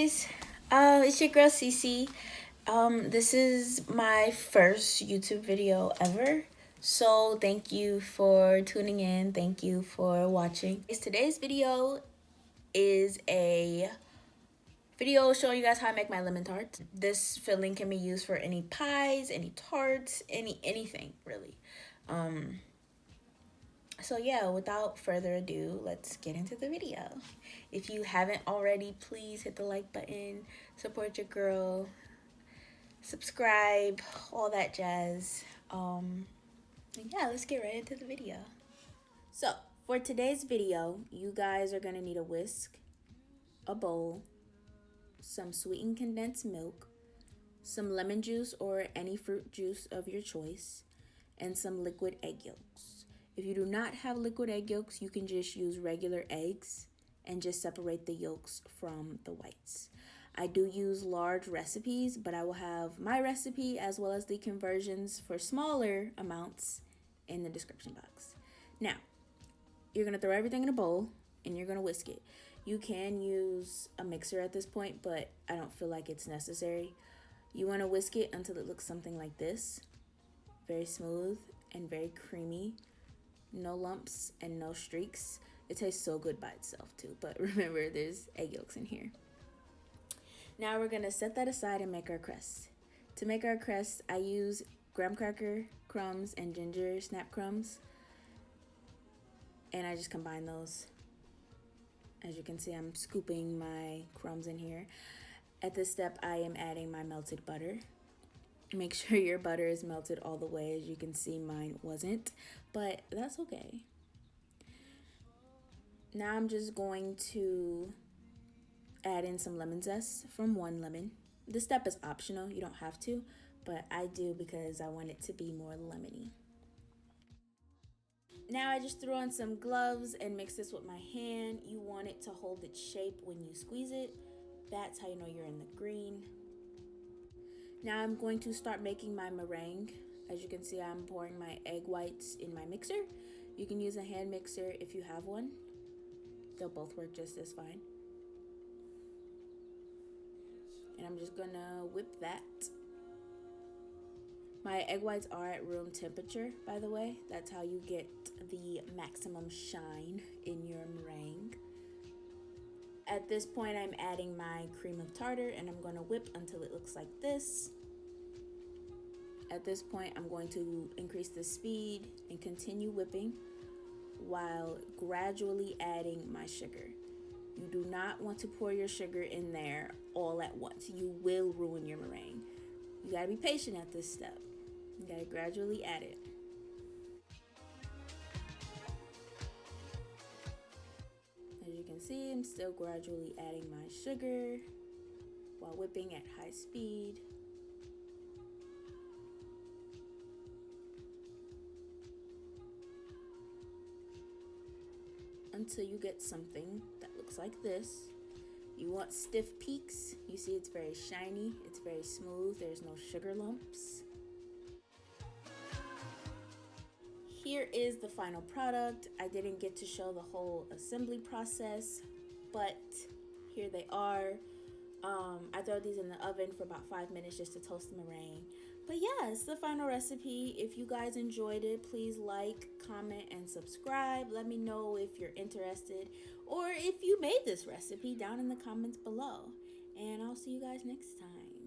guys, it's your girl Cece. This is my first YouTube video ever, so thank you for tuning in. Thank you for watching. Today's video is a video showing you guys how I make my lemon tarts. This filling can be used for any pies, any tarts, anything really. So yeah, without further ado, let's get into the video. If you haven't already, please hit the like button, support your girl, subscribe, all that jazz. And yeah, let's get right into the video. So for today's video, you guys are gonna need a whisk, a bowl, some sweetened condensed milk, some lemon juice or any fruit juice of your choice, and some liquid egg yolks. If you do not have liquid egg yolks, you can just use regular eggs and just separate the yolks from the whites. I do use large recipes, but I will have my recipe as well as the conversions for smaller amounts in the description box. Now, you're going to throw everything in a bowl and you're going to whisk it. You can use a mixer at this point, but I don't feel like it's necessary. You want to whisk it until it looks something like this. Very smooth and very creamy. No lumps and no streaks. It tastes so good by itself too, but remember there's egg yolks in here. Now we're gonna set that aside and make our crust. To make our crust, I use graham cracker crumbs and ginger snap crumbs, and I just combine those. As you can see, I'm scooping my crumbs in here. At this step, I am adding my melted butter. Make sure your butter is melted all the way. As you can see, mine wasn't, but that's okay. Now I'm just going to add in some lemon zest from one lemon. This step is optional, you don't have to, but I do because I want it to be more lemony. Now I just threw on some gloves and mix this with my hand. You want it to hold its shape when you squeeze it. That's how you know you're in the green. Now I'm going to start making my meringue. As you can see, I'm pouring my egg whites in my mixer. You can use a hand mixer if you have one. They'll both work just as fine. And I'm just gonna whip that. My egg whites are at room temperature, by the way. That's how you get the maximum shine in your meringue. At this point, I'm adding my cream of tartar and I'm going to whip until it looks like this. At this point, I'm going to increase the speed and continue whipping while gradually adding my sugar. You do not want to pour your sugar in there all at once. You will ruin your meringue. You gotta be patient at this step. You gotta gradually add it. As you can see, I'm still gradually adding my sugar while whipping at high speed. Until you get something that looks like this. You want stiff peaks. You see it's very shiny, it's very smooth, there's no sugar lumps. Here is the final product. I didn't get to show the whole assembly process, but here they are. I throw these in the oven for about 5 minutes just to toast the meringue. But yeah, it's the final recipe. If you guys enjoyed it, please like, comment, and subscribe. Let me know if you're interested or if you made this recipe down in the comments below. And I'll see you guys next time.